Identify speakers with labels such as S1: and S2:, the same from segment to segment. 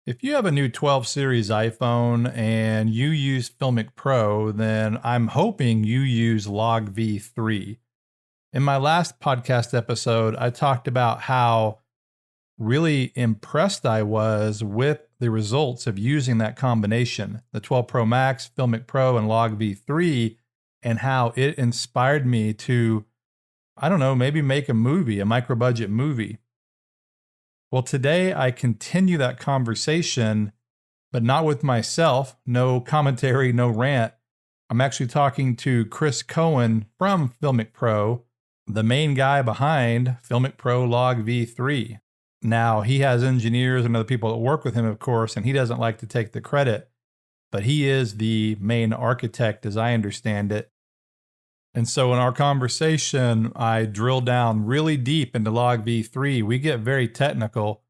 S1: If you have a new 12 series iPhone and you use FiLMiC Pro, then I'm hoping you use LogV3. In my last podcast episode, I talked about how really impressed I was with the results of using that combination, the 12 Pro Max, FiLMiC Pro, and LogV3, and how it inspired me to, maybe make a movie, a micro-budget movie. Well, today I continue that conversation, but not with myself. No commentary, no rant. I'm actually talking to Chris Cohen from FiLMiC Pro, the main guy behind FiLMiC Pro LogV3. Now, he has engineers and other people that work with him, of course, and he doesn't like to take the credit, but he is the main architect as I understand it. And so in our conversation, I drill down really deep into LogV3. We get very technical.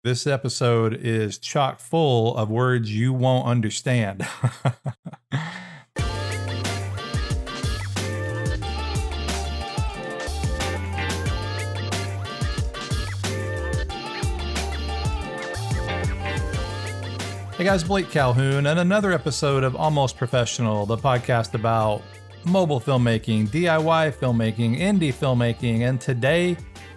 S1: This episode is chock full of words you won't understand. Hey guys, Blake Calhoun, and another episode of Almost Professional, the podcast about mobile filmmaking, DIY filmmaking, indie filmmaking, and today,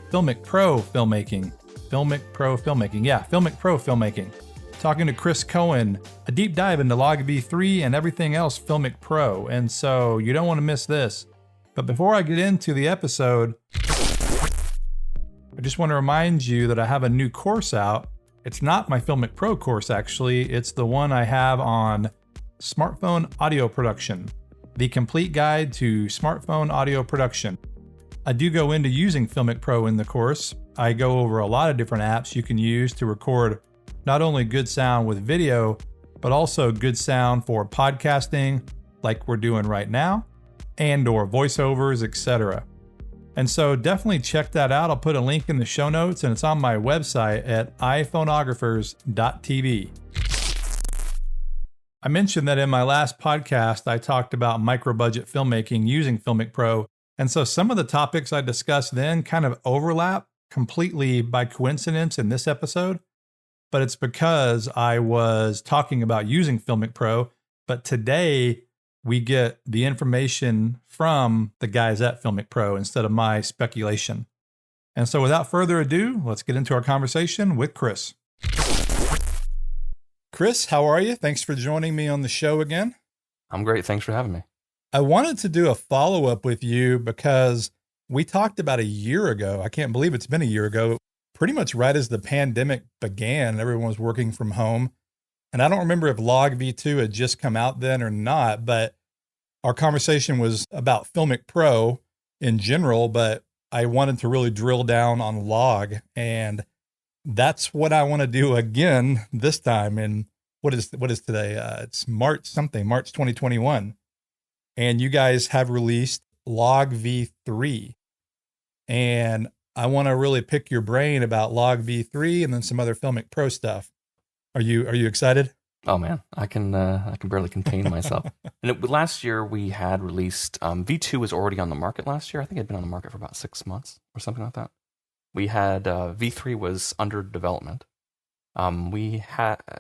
S1: FiLMiC Pro filmmaking. FiLMiC Pro filmmaking. Yeah, FiLMiC Pro filmmaking. Talking to Chris Cohen, a deep dive into LogV3 and everything else FiLMiC Pro. And so you don't want to miss this. But before I get into the episode, I just want to remind you that I have a new course out. It's not my FiLMiC Pro course, actually. It's the one I have on smartphone audio production. The complete guide to smartphone audio production. I do go into using FiLMiC Pro in the course. I go over a lot of different apps you can use to record not only good sound with video, but also good sound for podcasting like we're doing right now, and or voiceovers, etc. And so definitely check that out. I'll put a link in the show notes, and it's on my website at iphonographers.tv. I mentioned that in my last podcast, I talked about micro-budget filmmaking using FiLMiC Pro. And so some of the topics I discussed then kind of overlap completely by coincidence in this episode. But it's because I was talking about using FiLMiC Pro. But today, we get the information from the guys at FiLMiC Pro instead of my speculation. And so without further ado, let's get into our conversation with Chris. Chris, how are you? Thanks for joining me on the show again.
S2: I'm great. Thanks for having me.
S1: I wanted to do a follow-up with you because we talked about a year ago. I can't believe it's been a year ago, pretty much right as the pandemic began. Everyone was working from home. And I don't remember if LogV2 had just come out then or not, but our conversation was about FiLMiC Pro in general, but I wanted to really drill down on Log, and that's what I want to do again this time. And what is today? It's March 2021. And you guys have released LogV3. And I want to really pick your brain about LogV3 and then some other FiLMiC Pro stuff. Are you excited?
S2: Oh man, I can barely contain myself. And last year we had released V2 was already on the market last year. I think it had been on the market for about 6 months or something like that. We had V3 was under development. We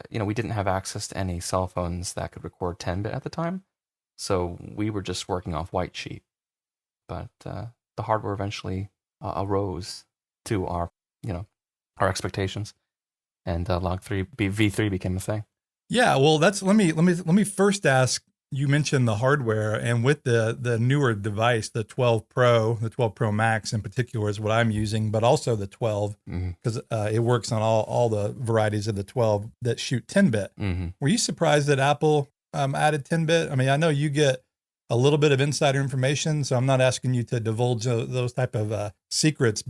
S2: didn't have access to any cell phones that could record 10-bit at the time, so we were just working off white sheet. But the hardware eventually arose to our expectations, and V3 became a thing.
S1: Yeah, well, let me first ask. You mentioned the hardware, and with the newer device, the 12 Pro Max in particular is what I'm using, but also the 12 because it works on all the varieties of the 12 that shoot 10-bit. Mm-hmm. Were you surprised that Apple added 10-bit? I mean, I know you get a little bit of insider information, so I'm not asking you to divulge those type of secrets,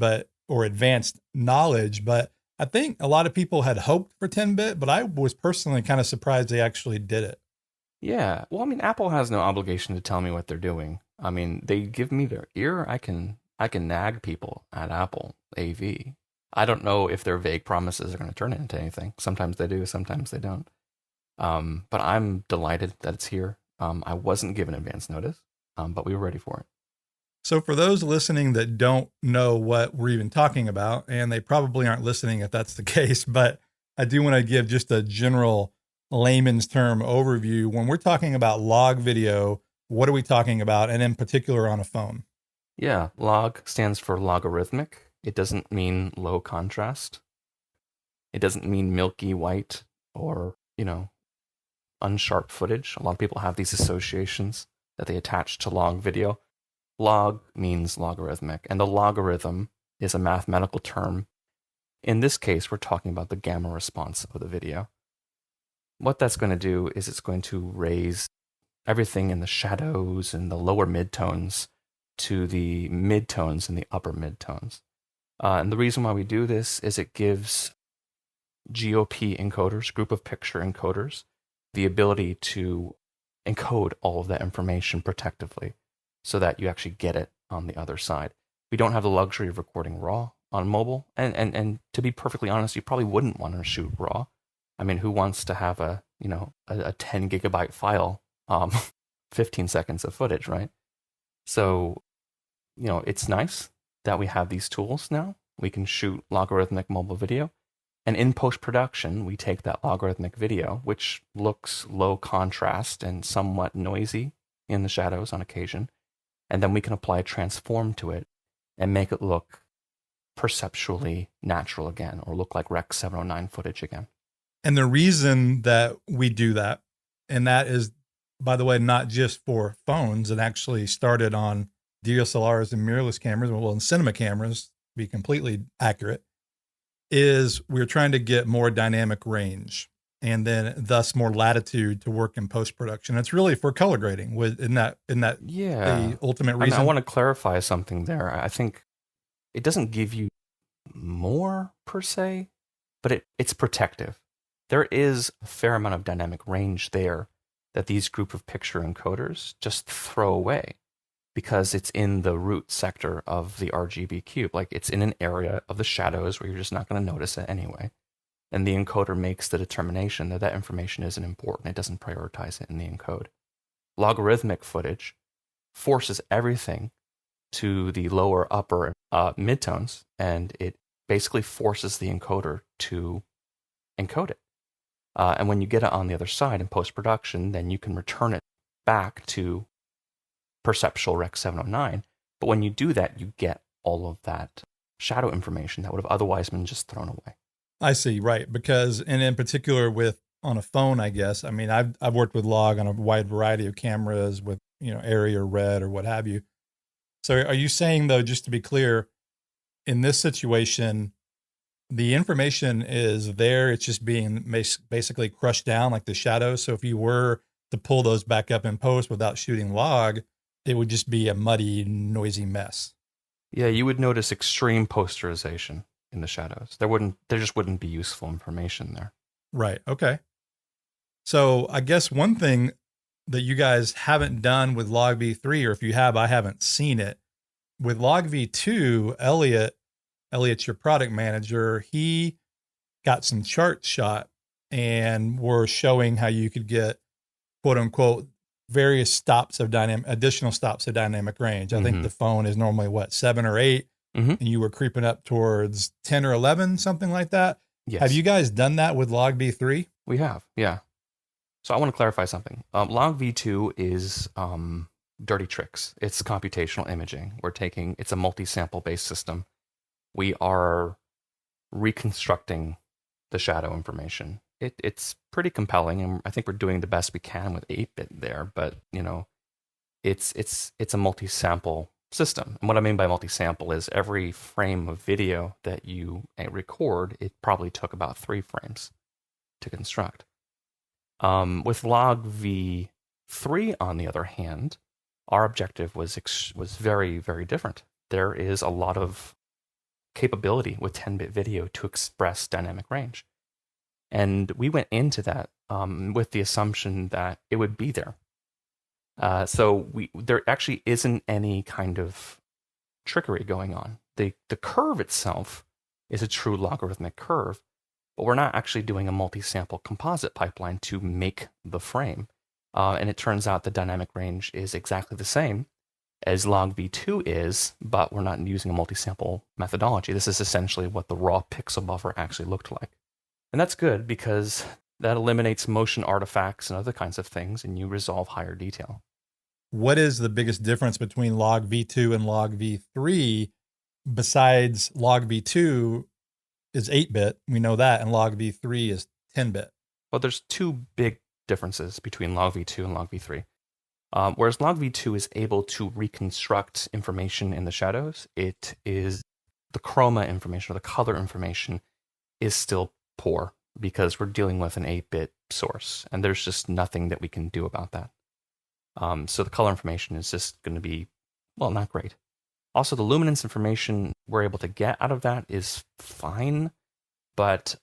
S1: or advanced knowledge, but I think a lot of people had hoped for 10-bit, but I was personally kind of surprised they actually did it.
S2: Yeah. Well, I mean, Apple has no obligation to tell me what they're doing. I mean, they give me their ear. I can nag people at Apple AV. I don't know if their vague promises are going to turn into anything. Sometimes they do, sometimes they don't. But I'm delighted that it's here. I wasn't given advance notice, but we were ready for it.
S1: So for those listening that don't know what we're even talking about, and they probably aren't listening if that's the case, but I do want to give just a general layman's term overview. When we're talking about log video, what are we talking about? And in particular on a phone?
S2: Yeah, log stands for logarithmic. It doesn't mean low contrast. It doesn't mean milky white or, unsharp footage. A lot of people have these associations that they attach to log video. Log means logarithmic, and the logarithm is a mathematical term. In this case, we're talking about the gamma response of the video. What that's going to do is it's going to raise everything in the shadows and the lower midtones to the midtones and the upper midtones. And the reason why we do this is it gives GOP encoders, group of picture encoders, the ability to encode all of that information protectively so that you actually get it on the other side. We don't have the luxury of recording RAW on mobile. And to be perfectly honest, you probably wouldn't want to shoot RAW. I mean, who wants to have a 10 gigabyte file, 15 seconds of footage, right? So, it's nice that we have these tools now. We can shoot logarithmic mobile video. And in post-production, we take that logarithmic video, which looks low contrast and somewhat noisy in the shadows on occasion, and then we can apply a transform to it and make it look perceptually natural again, or look like Rec. 709 footage again.
S1: And the reason that we do that, and that is, by the way, not just for phones, it actually started on DSLRs and mirrorless cameras, well, in cinema cameras, to be completely accurate, is we're trying to get more dynamic range and then thus more latitude to work in post-production. It's really for color grading. Isn't that the ultimate reason?
S2: I want to clarify something there. I think it doesn't give you more per se, but it's protective. There is a fair amount of dynamic range there that these group of picture encoders just throw away because it's in the root sector of the RGB cube. Like, it's in an area of the shadows where you're just not going to notice it anyway. And the encoder makes the determination that that information isn't important. It doesn't prioritize it in the encode. Logarithmic footage forces everything to the lower upper midtones, and it basically forces the encoder to encode it. And when you get it on the other side in post-production, then you can return it back to perceptual Rec. 709. But when you do that, you get all of that shadow information that would have otherwise been just thrown away.
S1: I see, right. Because, and in particular on a phone, I guess, I mean, I've worked with log on a wide variety of cameras with, area or red or what have you. So are you saying, though, just to be clear, in this situation, the information is there, it's just being basically crushed down like the shadows? So if you were to pull those back up in post without shooting log, it would just be a muddy, noisy mess.
S2: Yeah, you would notice extreme posterization in the shadows. There just wouldn't be useful information there.
S1: Right. Okay. So I guess one thing that you guys haven't done with LogV3, or if you have, I haven't seen it. With LogV2, Elliot's your product manager, he got some charts shot and we're showing how you could get, quote unquote, various additional stops of dynamic range. I think the phone is normally 7 or 8, and you were creeping up towards 10 or 11, something like that.
S2: Yes.
S1: Have you guys done that with LogV3?
S2: We have, yeah. So I want to clarify something. LogV2 is dirty tricks. It's computational imaging. It's a multi-sample based system. We are reconstructing the shadow information. It's pretty compelling, and I think we're doing the best we can with 8-bit there, but it's a multi-sample system. And what I mean by multi-sample is every frame of video that you record, it probably took about 3 frames to construct. With LogV3, on the other hand, our objective was very, very different. There is a lot of capability with 10-bit video to express dynamic range. And we went into that with the assumption that it would be there. So there actually isn't any kind of trickery going on. The curve itself is a true logarithmic curve, but we're not actually doing a multi-sample composite pipeline to make the frame. And it turns out the dynamic range is exactly the same as LogV2 is, but we're not using a multi-sample methodology. This is essentially what the raw pixel buffer actually looked like. And that's good because that eliminates motion artifacts and other kinds of things, and you resolve higher detail.
S1: What is the biggest difference between LogV2 and LogV3 besides LogV2 is 8-bit, we know that, and LogV3 is 10-bit?
S2: Well, there's two big differences between LogV2 and LogV3. Whereas LogV2 is able to reconstruct information in the shadows, it is the chroma information or the color information is still poor because we're dealing with an 8-bit source, and there's just nothing that we can do about that. So the color information is just going to be, well, not great. Also, the luminance information we're able to get out of that is fine, but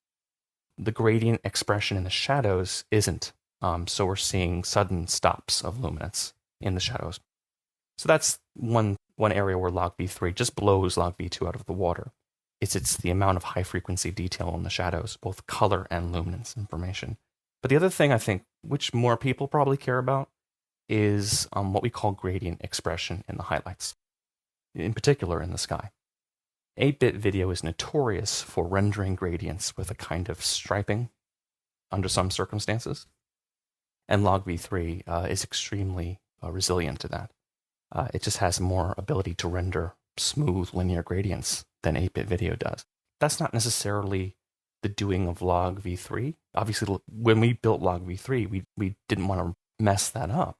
S2: the gradient expression in the shadows isn't. So we're seeing sudden stops of luminance in the shadows. So that's one area where LogV3 just blows LogV2 out of the water. It's the amount of high frequency detail in the shadows, both color and luminance information. But the other thing I think, which more people probably care about, is what we call gradient expression in the highlights, in particular in the sky. 8-bit video is notorious for rendering gradients with a kind of striping under some circumstances. And LogV3 is extremely resilient to that. It just has more ability to render smooth linear gradients than 8-bit video does. That's not necessarily the doing of LogV3. Obviously, when we built LogV3, we didn't want to mess that up.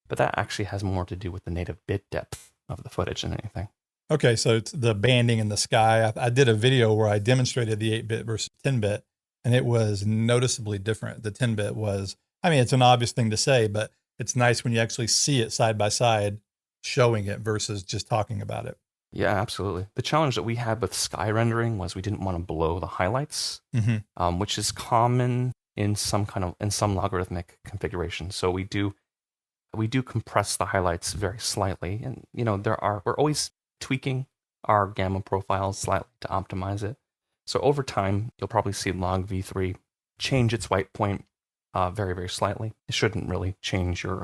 S2: But that actually has more to do with the native bit depth of the footage than anything.
S1: Okay, so it's the banding in the sky. I did a video where I demonstrated the 8-bit versus 10-bit, and it was noticeably different. The 10-bit was, I mean, it's an obvious thing to say, but it's nice when you actually see it side by side, showing it versus just talking about it.
S2: Yeah, absolutely. The challenge that we had with sky rendering was we didn't want to blow the highlights, which is common in some logarithmic configuration. So we do compress the highlights very slightly, and we're always tweaking our gamma profiles slightly to optimize it. So over time, you'll probably see LogV3 change its white point very, very slightly. It shouldn't really change your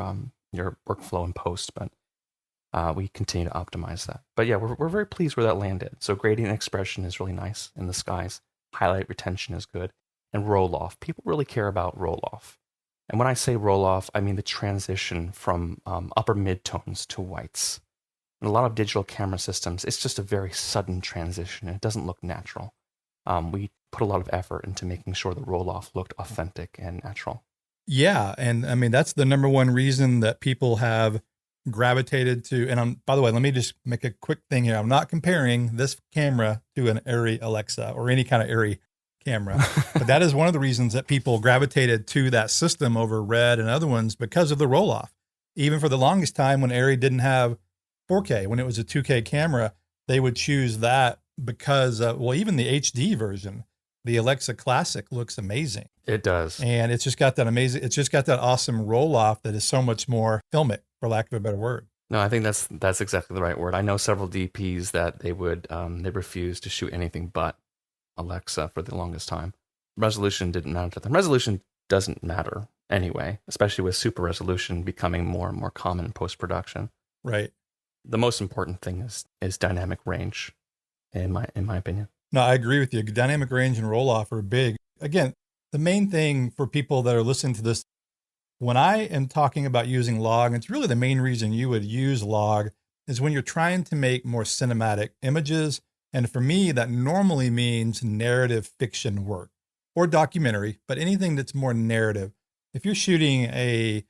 S2: workflow in post, but we continue to optimize that. But yeah, we're very pleased where that landed. So gradient expression is really nice in the skies. Highlight retention is good. And roll-off. People really care about roll-off. And when I say roll-off, I mean the transition from upper mid-tones to whites. In a lot of digital camera systems, it's just a very sudden transition. It doesn't look natural. We put a lot of effort into making sure the roll-off looked authentic and natural.
S1: Yeah, and I mean, that's the number one reason that people have gravitated to, and by the way, let me just make a quick thing here. I'm not comparing this camera to an Arri Alexa or any kind of Arri camera, but that is one of the reasons that people gravitated to that system over Red and other ones because of the roll-off. Even for the longest time when Arri didn't have 4K, when it was a 2K camera, they would choose that because, even the HD version, the Alexa Classic looks amazing.
S2: It does.
S1: And it's just got that awesome roll-off that is so much more filmic, for lack of a better word.
S2: No, I think that's exactly the right word. I know several DPs that they refuse to shoot anything but Alexa for the longest time. Resolution didn't matter to them. Resolution doesn't matter anyway, especially with super resolution becoming more and more common in post-production.
S1: Right.
S2: The most important thing is dynamic range, in my opinion.
S1: No, I agree with you. Dynamic range and roll-off are big. Again, the main thing for people that are listening to this, when I am talking about using log, it's really the main reason you would use log, is when you're trying to make more cinematic images. And for me, that normally means narrative fiction work or documentary, but anything that's more narrative. If you're shooting a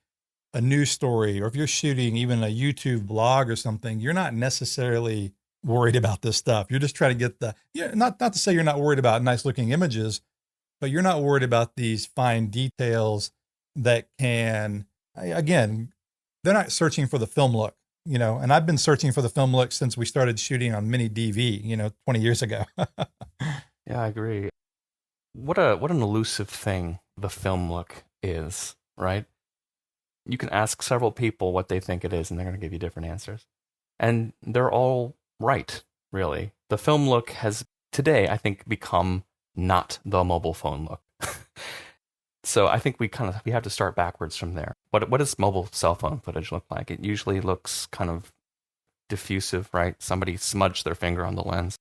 S1: news story, or if you're shooting even a YouTube blog or something, you're not necessarily worried about this stuff. You're just trying to get not to say you're not worried about nice looking images, but you're not worried about these fine details that can, again, they're not searching for the film look, and I've been searching for the film look since we started shooting on mini DV, 20 years ago.
S2: Yeah, I agree. What an elusive thing the film look is, right? You can ask several people what they think it is, and they're going to give you different answers. And they're all right, really. The film look has, today, I think, become not the mobile phone look. So I think we have to start backwards from there. What does mobile cell phone footage look like? It usually looks kind of diffusive, right? Somebody smudged their finger on the lens.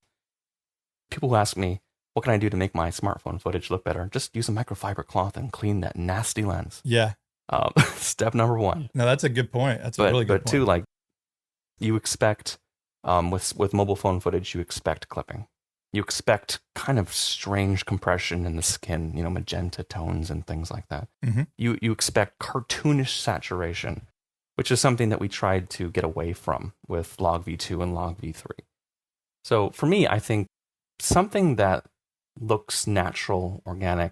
S2: People who ask me, what can I do to make my smartphone footage look better? Just use a microfiber cloth and clean that nasty lens.
S1: Yeah.
S2: Step number one.
S1: No, that's a good point. That's a really good point.
S2: But two, like you expect with mobile phone footage, you expect clipping. You expect kind of strange compression in the skin, magenta tones and things like that.
S1: Mm-hmm.
S2: You expect cartoonish saturation, which is something that we tried to get away from with LogV2 and LogV3. So for me, I think something that looks natural, organic,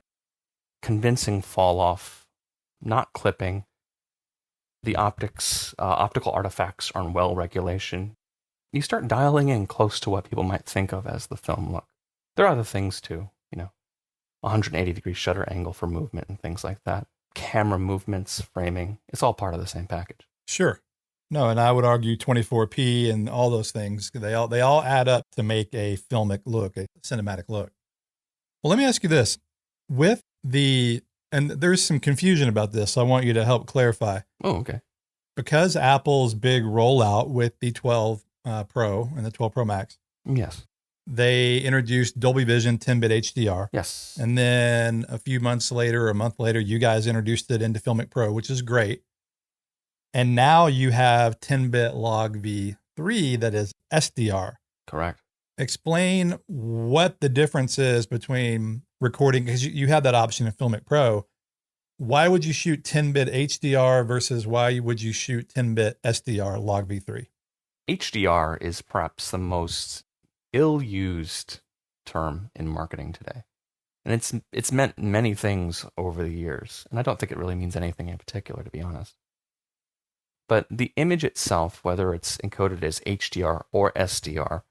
S2: convincing fall off, not clipping, the optical artifacts are in well regulation. You start dialing in close to what people might think of as the film look. There are other things too, 180-degree shutter angle for movement and things like that. Camera movements, framing, it's all part of the same package.
S1: Sure. No, and I would argue 24p and all those things, they all add up to make a filmic look, a cinematic look. Well, let me ask you this. And there's some confusion about this, so I want you to help clarify.
S2: Oh, okay.
S1: Because Apple's big rollout with the 12 Pro and the 12 Pro Max.
S2: Yes.
S1: They introduced Dolby Vision 10-bit HDR.
S2: Yes.
S1: And then a few months later, or a month later, you guys introduced it into FiLMiC Pro, which is great. And now you have 10-bit LogV3 that is SDR.
S2: Correct.
S1: Explain what the difference is between recording, because you have that option in FiLMiC Pro. Why would you shoot 10-bit HDR versus why would you shoot 10-bit SDR LogV3?
S2: HDR is perhaps the most ill-used term in marketing today. And it's meant many things over the years. And I don't think it really means anything in particular, to be honest. But the image itself, whether it's encoded as HDR or SDR,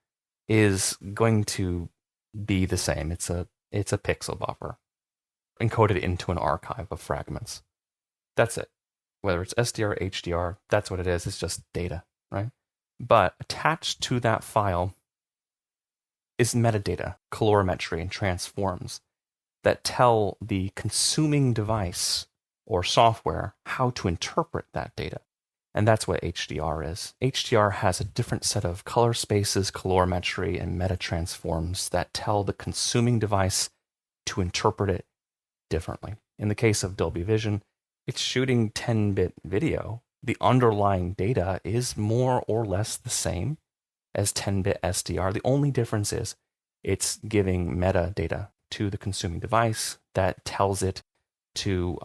S2: is going to be the same. It's a pixel buffer encoded into an archive of fragments. That's it. Whether it's SDR or HDR, that's what it is. It's just data, right? But attached to that file is metadata, colorimetry, and transforms that tell the consuming device or software how to interpret that data. And that's what HDR is. HDR has a different set of color spaces, colorimetry, and meta transforms that tell the consuming device to interpret it differently. In the case of Dolby Vision, it's shooting 10-bit video. The underlying data is more or less the same as 10-bit SDR. The only difference is it's giving metadata to the consuming device that tells it to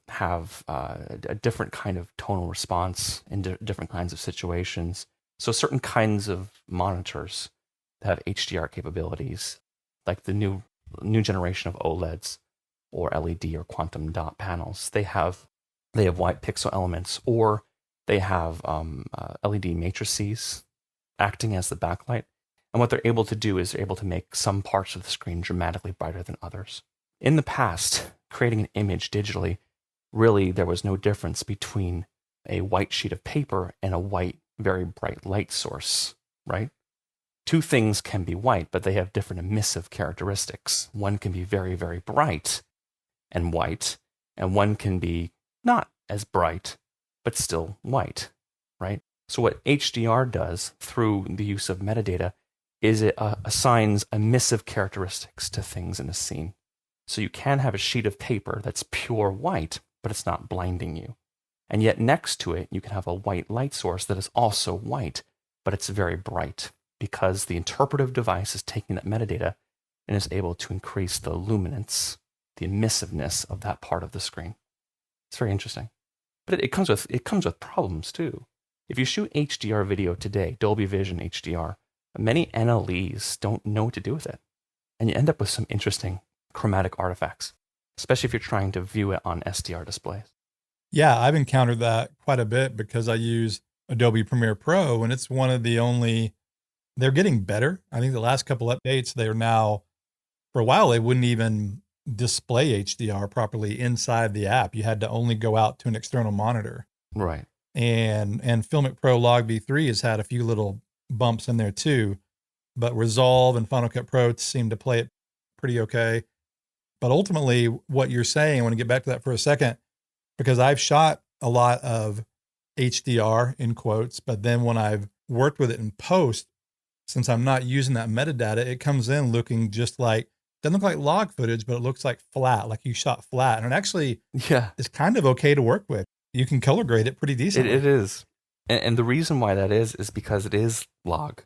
S2: have a different kind of tonal response in different kinds of situations. So certain kinds of monitors that have HDR capabilities, like the new generation of OLEDs or LED or quantum dot panels, they have white pixel elements, or they have LED matrices acting as the backlight. And what they're able to do is they're able to make some parts of the screen dramatically brighter than others. In the past, creating an image digitally, really there was no difference between a white sheet of paper and a white, very bright light source, right? Two things can be white, but they have different emissive characteristics. One can be very, very bright and white, and one can be not as bright, but still white, right? So what HDR does through the use of metadata is it assigns emissive characteristics to things in a scene. So you can have a sheet of paper that's pure white, but it's not blinding you. And yet next to it, you can have a white light source that is also white, but it's very bright, because the interpretive device is taking that metadata and is able to increase the luminance, the emissiveness of that part of the screen. It's very interesting. But it comes with problems too. If you shoot HDR video today, Dolby Vision HDR, many NLEs don't know what to do with it. And you end up with some interesting chromatic artifacts, especially if you're trying to view it on SDR displays.
S1: Yeah, I've encountered that quite a bit because I use Adobe Premiere Pro, and it's one of the only, they're getting better. I think the last couple updates, they are now, for a while, they wouldn't even display HDR properly inside the app. You had to only go out to an external monitor.
S2: Right.
S1: And FiLMiC Pro LogV3 has had a few little bumps in there too, but Resolve and Final Cut Pro seem to play it pretty okay. But ultimately, what you're saying, I want to get back to that for a second, because I've shot a lot of HDR in quotes, but then when I've worked with it in post, since I'm not using that metadata, it comes in looking just like doesn't look like log footage, but it looks like flat, like you shot flat. And it actually
S2: Yeah,
S1: is kind of okay to work with. You can color grade it pretty decently.
S2: it is. And the reason why that is because it is log,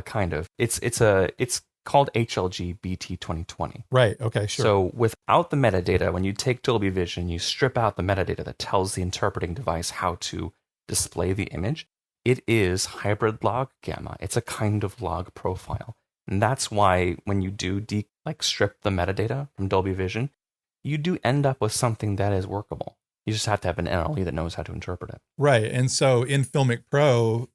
S2: kind of. It's called HLG BT 2020.
S1: Right. Okay. Sure.
S2: So without the metadata, when you take Dolby Vision, you strip out the metadata that tells the interpreting device how to display the image. It is hybrid log gamma. It's a kind of log profile. And that's why when you do strip the metadata from Dolby Vision, you do end up with something that is workable. You just have to have an NLE that knows how to interpret it.
S1: Right. And so in FiLMiC Pro,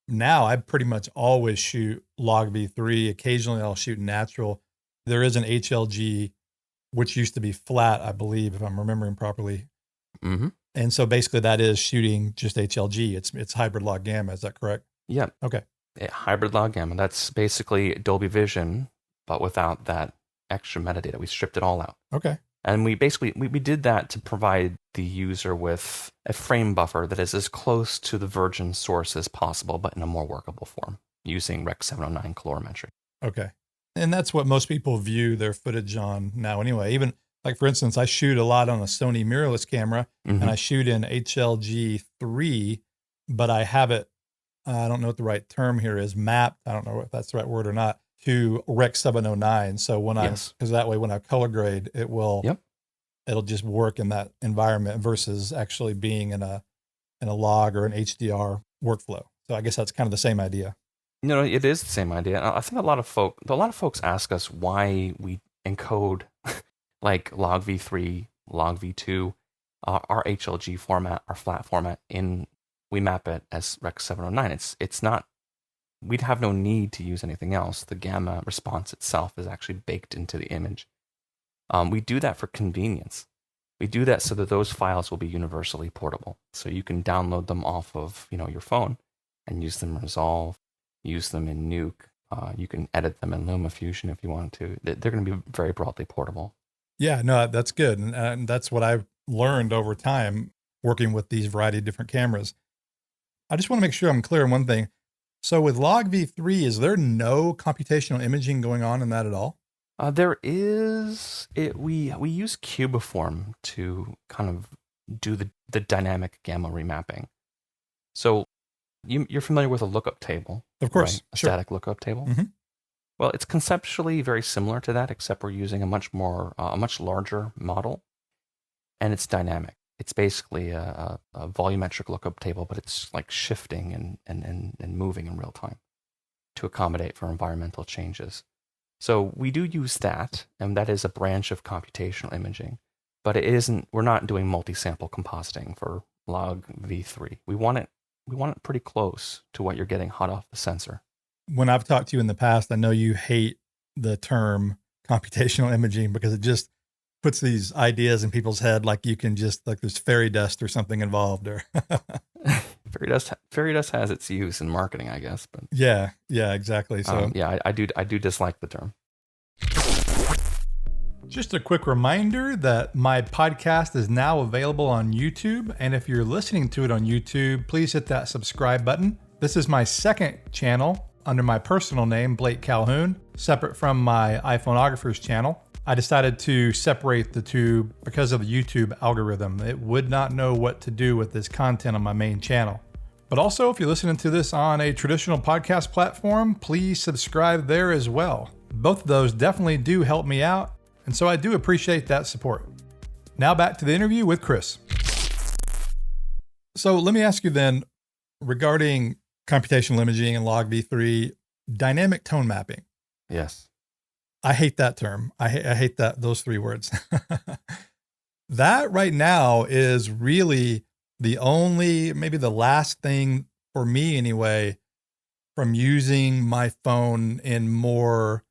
S1: now I pretty much always shoot LogV3. Occasionally I'll shoot natural. There is an HLG, which used to be flat, I believe, if I'm remembering properly.
S2: Mm-hmm.
S1: And so basically that is shooting just HLG. It's hybrid log gamma. Is that correct?
S2: Yeah.
S1: Okay.
S2: Hybrid log gamma. That's basically Dolby Vision, but without that extra metadata. We stripped it all out.
S1: Okay.
S2: And we basically, we did that to provide the user with a frame buffer that is as close to the virgin source as possible, but in a more workable form, using Rec. 709 colorimetry.
S1: Okay. And that's what most people view their footage on now anyway. Even like, for instance, I shoot a lot on a Sony mirrorless camera, and I shoot in HLG 3, but I have it, I don't know what the right term here is, mapped, I don't know if that's the right word or not, to Rec. 709. So when because that way when I color grade, it will, it'll just work in that environment versus actually being in a log or an HDR workflow. So I guess that's kind of the same idea.
S2: No, it is the same idea. I think a lot of folks ask us why we encode like LogV3, LogV2, our HLG format, our flat format we map it as Rec. 709. It's not, we'd have no need to use anything else. The gamma response itself is actually baked into the image. We do that for convenience. We do that so that those files will be universally portable. So you can download them off of your phone and use them in Resolve, use them in Nuke. You can edit them in LumaFusion if you want to. They're going to be very broadly portable.
S1: Yeah, no, that's good. And that's what I've learned over time working with these variety of different cameras. I just want to make sure I'm clear on one thing. So with LogV3, is there no computational imaging going on in that at all?
S2: There is. We use Cubiform to kind of do the dynamic gamma remapping. So you're familiar with a lookup table,
S1: of course,
S2: right? A static lookup table.
S1: Mm-hmm.
S2: Well, it's conceptually very similar to that, except we're using a much larger model, and it's dynamic. It's basically a volumetric lookup table, but it's like shifting and moving in real time to accommodate for environmental changes. So we do use that, and that is a branch of computational imaging, but it isn't. We're not doing multi-sample compositing for LogV3. We want it pretty close to what you're getting hot off the sensor.
S1: When I've talked to you in the past, I know you hate the term computational imaging because it just puts these ideas in people's head like you can just, like there's fairy dust or something involved. Or
S2: Fairy dust has its use in marketing, I guess. But
S1: yeah, exactly. So
S2: I do dislike the term.
S1: Just a quick reminder that my podcast is now available on YouTube. And if you're listening to it on YouTube, please hit that subscribe button. This is my second channel under my personal name, Blake Calhoun, separate from my iPhoneographer's channel. I decided to separate the two because of the YouTube algorithm. It would not know what to do with this content on my main channel. But also, if you're listening to this on a traditional podcast platform, please subscribe there as well. Both of those definitely do help me out, and so I do appreciate that support. Now back to the interview with Chris. So let me ask you then, regarding computational imaging and LogV3, dynamic tone mapping.
S2: Yes.
S1: I hate that term. I hate those three words. That right now is really the only, maybe the last thing for me anyway, from using my phone in more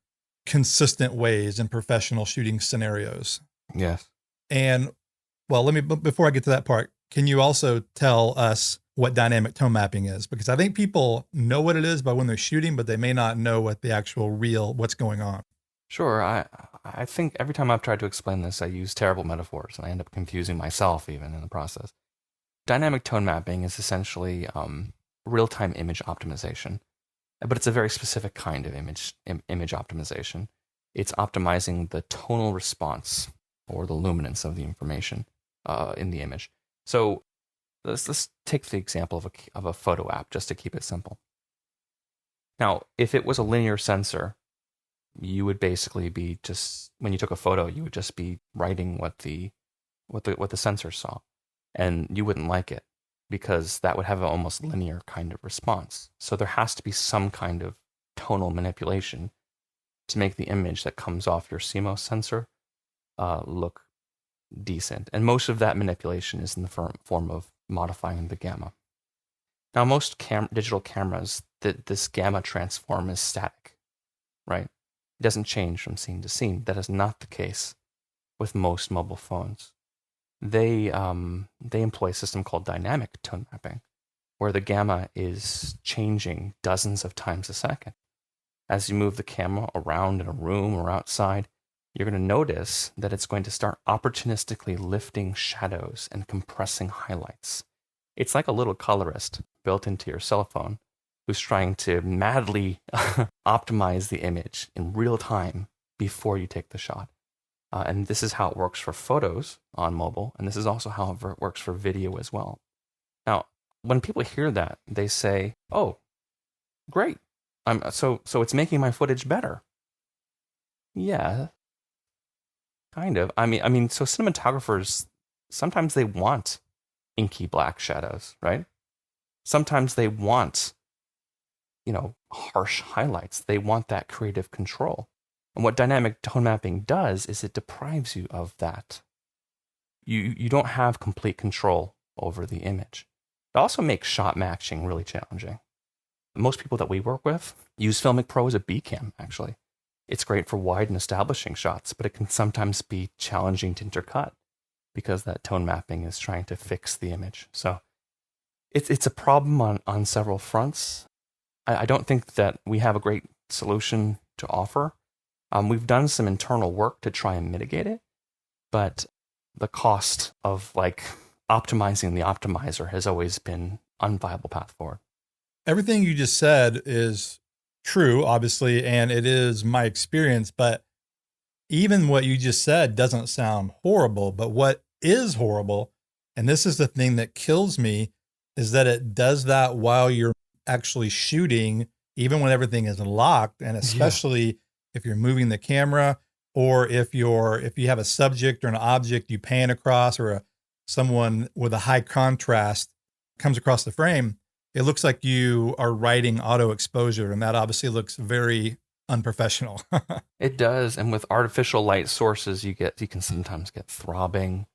S1: consistent ways in professional shooting scenarios.
S2: Yes.
S1: And well, before I get to that part, can you also tell us what dynamic tone mapping is? Because I think people know what it is by when they're shooting, but they may not know what the actual what's going on.
S2: Sure. I think every time I've tried to explain this, I use terrible metaphors, and I end up confusing myself even in the process. Dynamic tone mapping is essentially real-time image optimization, but it's a very specific kind of image optimization. It's optimizing the tonal response or the luminance of the information in the image. So let's take the example of a photo app just to keep it simple. Now, if it was a linear sensor, you would basically be just, when you took a photo, you would just be writing what the sensor saw, and you wouldn't like it because that would have an almost linear kind of response. So there has to be some kind of tonal manipulation to make the image that comes off your CMOS sensor look decent. And most of that manipulation is in the form of modifying the gamma. Now, most digital cameras, this gamma transform is static, right? It doesn't change from scene to scene. That is not the case with most mobile phones. They employ a system called dynamic tone mapping, where the gamma is changing dozens of times a second. As you move the camera around in a room or outside, you're going to notice that it's going to start opportunistically lifting shadows and compressing highlights. It's like a little colorist built into your cell phone who's trying to madly optimize the image in real time before you take the shot. And this is how it works for photos on mobile, and this is also how it works for video as well. Now, when people hear that, they say, "Oh, great! So it's making my footage better." Yeah, kind of. I mean, so cinematographers sometimes they want inky black shadows, right? Sometimes they want, harsh highlights. They want that creative control. And what dynamic tone mapping does is it deprives you of that. You don't have complete control over the image. It also makes shot matching really challenging. Most people that we work with use FiLMiC Pro as a B cam, actually. It's great for wide and establishing shots, but it can sometimes be challenging to intercut because that tone mapping is trying to fix the image. So it's a problem on several fronts. I don't think that we have a great solution to offer. We've done some internal work to try and mitigate it, but the cost of optimizing the optimizer has always been an unviable path forward.
S1: Everything you just said is true, obviously, and it is my experience, but even what you just said doesn't sound horrible. But what is horrible, and this is the thing that kills me, is that it does that while you're actually shooting, even when everything is locked, and especially if you're moving the camera, or if you have a subject or an object you pan across, or someone with a high contrast comes across the frame, it looks like you are writing auto exposure, and that obviously looks very unprofessional.
S2: It does, and with artificial light sources, you can sometimes get throbbing.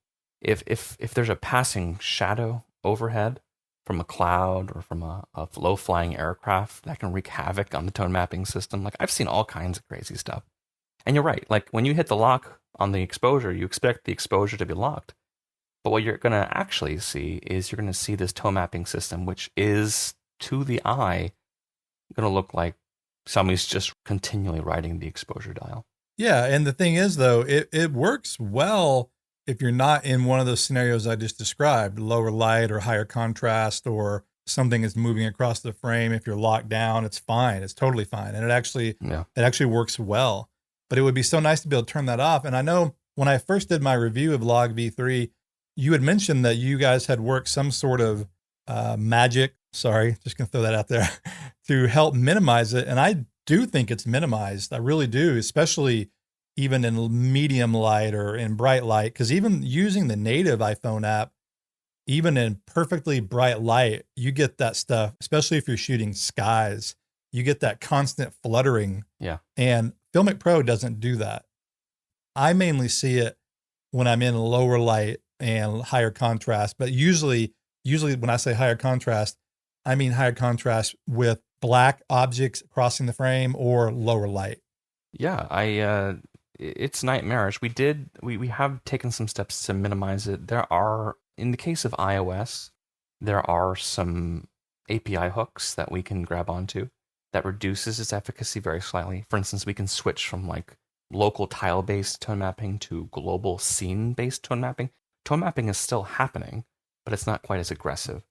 S2: If there's a passing shadow overhead from a cloud or from a low-flying aircraft, that can wreak havoc on the tone mapping system. I've seen all kinds of crazy stuff. And you're right. When you hit the lock on the exposure, you expect the exposure to be locked. But what you're going to actually see is you're going to see this tone mapping system, which is, to the eye, going to look like somebody's just continually riding the exposure dial.
S1: Yeah, and the thing is, though, it works well if you're not in one of those scenarios I just described, lower light or higher contrast, or something is moving across the frame. If you're locked down, it's fine. It's totally fine. And it actually works well. But it would be so nice to be able to turn that off. And I know when I first did my review of LogV3, you had mentioned that you guys had worked some sort of magic, sorry, just going to throw that out there, to help minimize it. And I do think it's minimized. I really do, especially even in medium light or in bright light, because even using the native iPhone app, even in perfectly bright light, you get that stuff, especially if you're shooting skies, you get that constant fluttering.
S2: Yeah.
S1: And FiLMiC Pro doesn't do that. I mainly see it when I'm in lower light and higher contrast, but usually when I say higher contrast, I mean higher contrast with black objects crossing the frame or lower light.
S2: Yeah, it's nightmarish. We have taken some steps to minimize it. There are, in the case of iOS, there are some API hooks that we can grab onto that reduces its efficacy very slightly. For instance, we can switch from local tile-based tone mapping to global scene-based tone mapping. Tone mapping is still happening, but it's not quite as aggressive.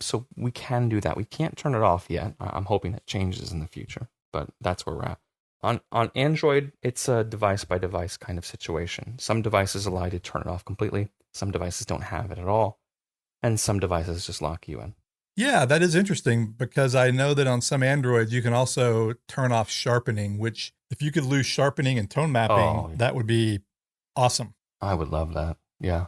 S2: So we can do that. We can't turn it off yet. I'm hoping that changes in the future, but that's where we're at. On Android, it's a device by device kind of situation. Some devices allow you to turn it off completely. Some devices don't have it at all, and some devices just lock you in.
S1: Yeah, that is interesting because I know that on some Androids you can also turn off sharpening, which if you could lose sharpening and tone mapping, that would be awesome.
S2: I would love that. Yeah.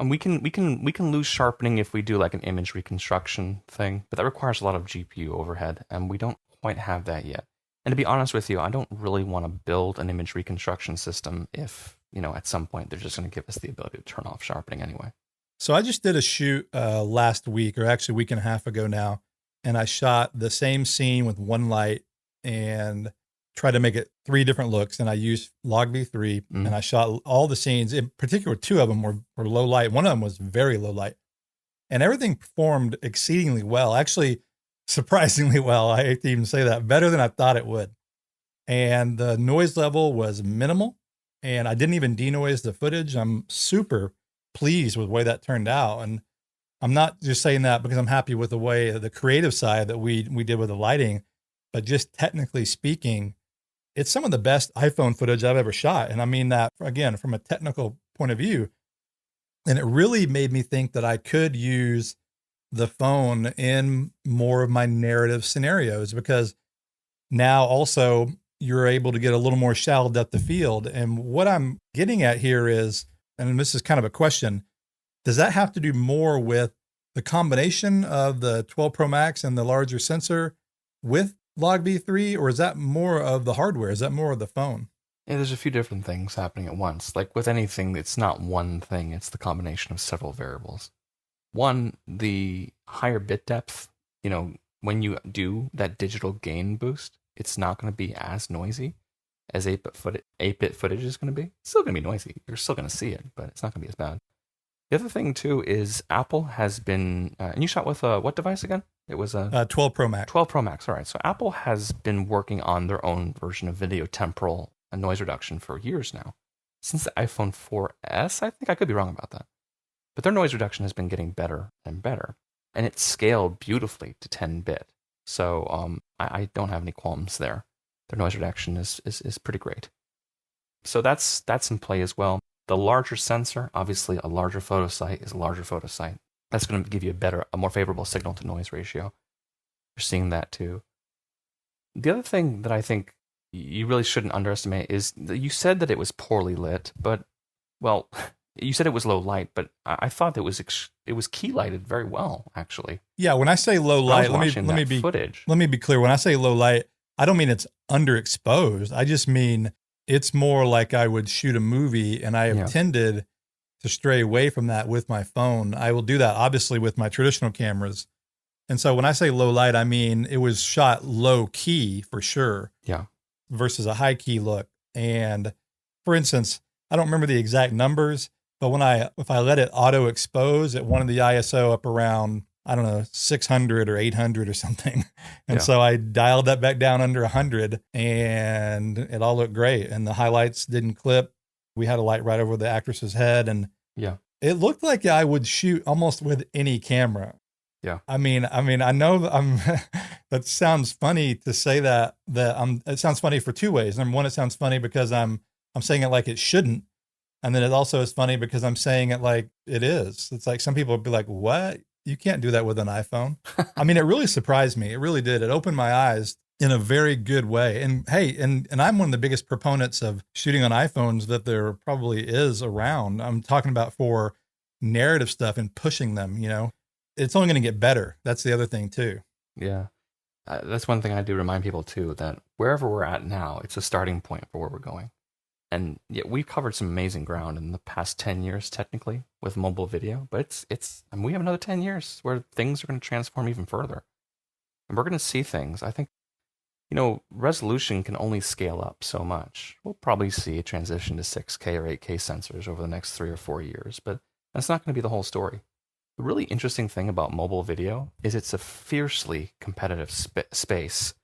S2: And we can lose sharpening if we do like an image reconstruction thing, but that requires a lot of GPU overhead, and we don't quite have that yet. And to be honest with you, I don't really want to build an image reconstruction system if, at some point they're just going to give us the ability to turn off sharpening anyway.
S1: So I just did a shoot last week, or actually a week and a half ago now, and I shot the same scene with one light and tried to make it 3 different looks. And I used LogV3 and I shot all the scenes. In particular, 2 of them were low light. One of them was very low light, and everything performed exceedingly well. Actually, surprisingly well. I hate to even say that, better than I thought it would. And the noise level was minimal, and I didn't even denoise the footage. I'm super pleased with the way that turned out. And I'm not just saying that because I'm happy with the way the creative side that we did with the lighting, but just technically speaking, it's some of the best iPhone footage I've ever shot. And I mean that, again, from a technical point of view. And it really made me think that I could use the phone in more of my narrative scenarios, because now also you're able to get a little more shallow depth of field. And what I'm getting at here is, and this is kind of a question, does that have to do more with the combination of the 12 Pro Max and the larger sensor with LogV3, or is that more of the hardware? Is that more of the phone?
S2: Yeah, there's a few different things happening at once. Like with anything, it's not one thing, it's the combination of several variables. One, the higher bit depth, when you do that digital gain boost, it's not going to be as noisy as 8-bit footage is going to be. It's still going to be noisy. You're still going to see it, but it's not going to be as bad. The other thing, too, is Apple has been, and you shot with what device again? It was a
S1: 12 Pro Max.
S2: 12 Pro Max, all right. So Apple has been working on their own version of video temporal noise reduction for years now. Since the iPhone 4S, I think I could be wrong about that. But their noise reduction has been getting better and better. And it's scaled beautifully to 10-bit. So I don't have any qualms there. Their noise reduction is pretty great. So that's in play as well. The larger sensor, obviously a larger photo site is a larger photo site. That's going to give you a more favorable signal to noise ratio. You're seeing that too. The other thing that I think you really shouldn't underestimate is that you said that it was poorly lit, but, well, you said it was low light, but I thought it was key lighted very well, actually.
S1: Yeah, when I say low light, let me be clear. When I say low light, I don't mean it's underexposed. I just mean it's more like I would shoot a movie, and I have tended to stray away from that with my phone. I will do that, obviously, with my traditional cameras. And so when I say low light, I mean it was shot low key for sure.
S2: Yeah.
S1: Versus a high key look. And for instance, I don't remember the exact numbers, but if I let it auto expose, it wanted the ISO up around, I don't know, 600 or 800 or something. And so I dialed that back down under 100, and it all looked great. And the highlights didn't clip. We had a light right over the actress's head, and it looked like I would shoot almost with any camera.
S2: Yeah.
S1: I mean, I know that sounds funny to say that it sounds funny for 2 ways. Number one, it sounds funny because I'm saying it like it shouldn't. And then it also is funny because I'm saying it like it is. It's like some people would be like, what? You can't do that with an iPhone. I mean, it really surprised me. It really did. It opened my eyes in a very good way. And hey, and I'm one of the biggest proponents of shooting on iPhones that there probably is around. I'm talking about for narrative stuff and pushing them, It's only going to get better. That's the other thing too.
S2: Yeah. That's one thing I do remind people too, that wherever we're at now, it's a starting point for where we're going. And we've covered some amazing ground in the past 10 years, technically, with mobile video. But we have another 10 years where things are going to transform even further. And we're going to see things. I think, resolution can only scale up so much. We'll probably see a transition to 6K or 8K sensors over the next 3 or 4 years, but that's not going to be the whole story. The really interesting thing about mobile video is it's a fiercely competitive space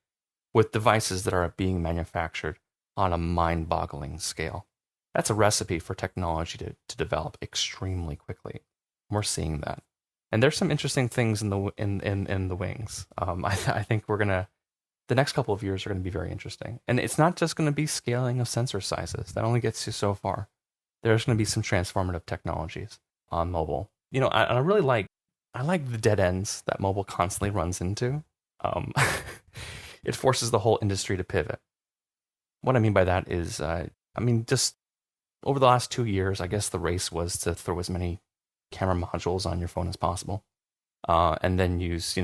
S2: with devices that are being manufactured on a mind-boggling scale. That's a recipe for technology to develop extremely quickly. We're seeing that, and there's some interesting things in the wings. I think we're gonna the next couple of years are going to be very interesting. And it's not just going to be scaling of sensor sizes. That only gets you so far. There's going to be some transformative technologies on mobile. I really like the dead ends that mobile constantly runs into. It forces the whole industry to pivot. What I mean by that is, just over the last 2 years, I guess the race was to throw as many camera modules on your phone as possible, and then use,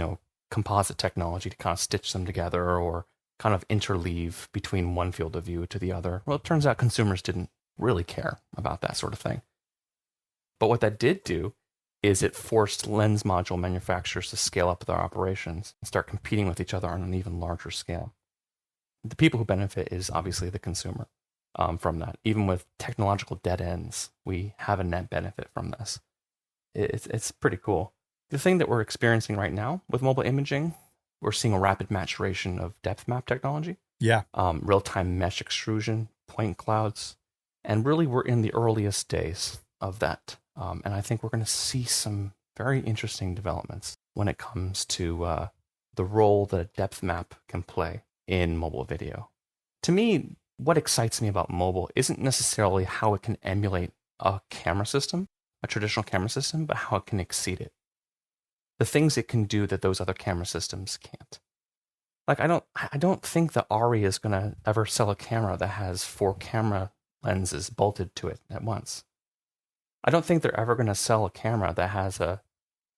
S2: composite technology to kind of stitch them together or kind of interleave between one field of view to the other. Well, it turns out consumers didn't really care about that sort of thing. But what that did do is it forced lens module manufacturers to scale up their operations and start competing with each other on an even larger scale. The people who benefit is obviously the consumer from that. Even with technological dead ends, we have a net benefit from this. It's pretty cool. The thing that we're experiencing right now with mobile imaging, we're seeing a rapid maturation of depth map technology.
S1: Yeah.
S2: Real-time mesh extrusion, point clouds, and really we're in the earliest days of that. And I think we're going to see some very interesting developments when it comes to the role that a depth map can play in mobile video. To me, what excites me about mobile isn't necessarily how it can emulate a camera system, a traditional camera system, but how it can exceed it. The things it can do that those other camera systems can't. Like, I don't think that Arri is going to ever sell a camera that has 4 camera lenses bolted to it at once. I don't think they're ever going to sell a camera that has a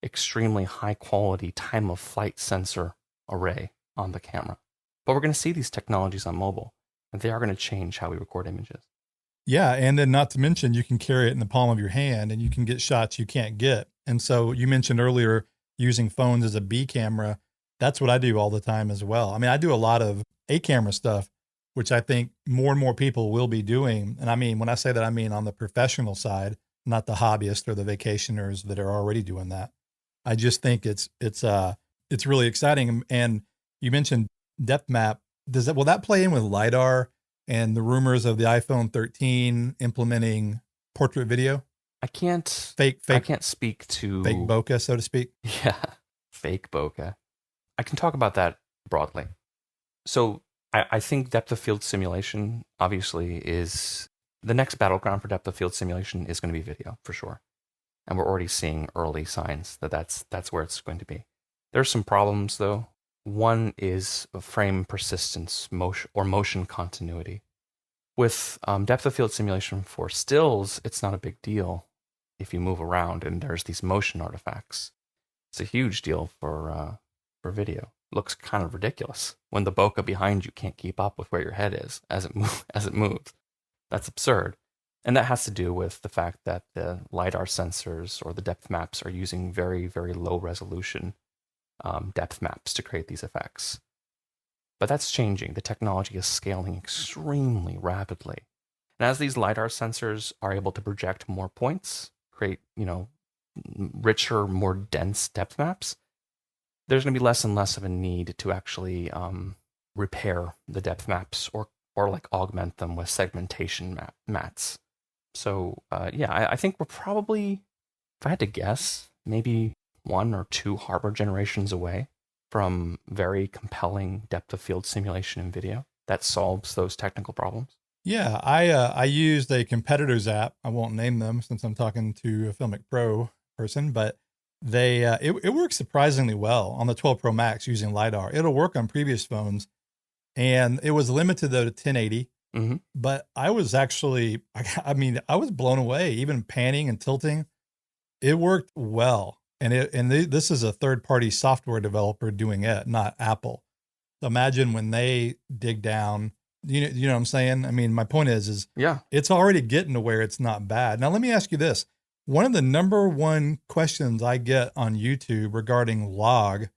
S2: extremely high quality time of flight sensor array on the camera. But we're going to see these technologies on mobile, and they are going to change how we record images.
S1: Yeah, and then not to mention, you can carry it in the palm of your hand, and you can get shots you can't get. And so you mentioned earlier using phones as a B camera. That's what I do all the time as well. I mean, I do a lot of A camera stuff, which I think more and more people will be doing. And I mean, when I say that, I mean on the professional side, not the hobbyists or the vacationers that are already doing that. I just think it's really exciting. And you mentioned depth map. Will that play in with LiDAR and the rumors of the iPhone 13 implementing portrait video?
S2: I can't speak to
S1: fake bokeh, so to speak.
S2: Yeah, fake bokeh. I can talk about that broadly. So I think depth of field simulation obviously is the next battleground for depth of field simulation is going to be video for sure. And we're already seeing early signs that that's where it's going to be. There's some problems though. One is frame persistence, motion continuity. With depth of field simulation for stills, it's not a big deal if you move around and there's these motion artifacts. It's a huge deal for video. It looks kind of ridiculous when the bokeh behind you can't keep up with where your head is as it moves. That's absurd. And that has to do with the fact that the LiDAR sensors or the depth maps are using very, very low resolution depth maps to create these effects. But that's changing. The technology is scaling extremely rapidly. And as these LiDAR sensors are able to project more points, create, richer, more dense depth maps, there's going to be less and less of a need to actually repair the depth maps or like augment them with segmentation mats. So I think we're probably, if I had to guess, maybe 1 or 2 hardware generations away from very compelling depth of field simulation in video that solves those technical problems.
S1: Yeah, I used a competitor's app. I won't name them since I'm talking to a FiLMiC Pro person, but they it works surprisingly well on the 12 Pro Max using LiDAR. It'll work on previous phones, and it was limited though to 1080.
S2: Mm-hmm.
S1: But I was actually, I was blown away. Even panning and tilting, it worked well. And this is a third-party software developer doing it, not Apple. So imagine when they dig down. You know what I'm saying? I mean, my point is
S2: yeah,
S1: it's already getting to where it's not bad. Now, let me ask you this. One of the number one questions I get on YouTube regarding log,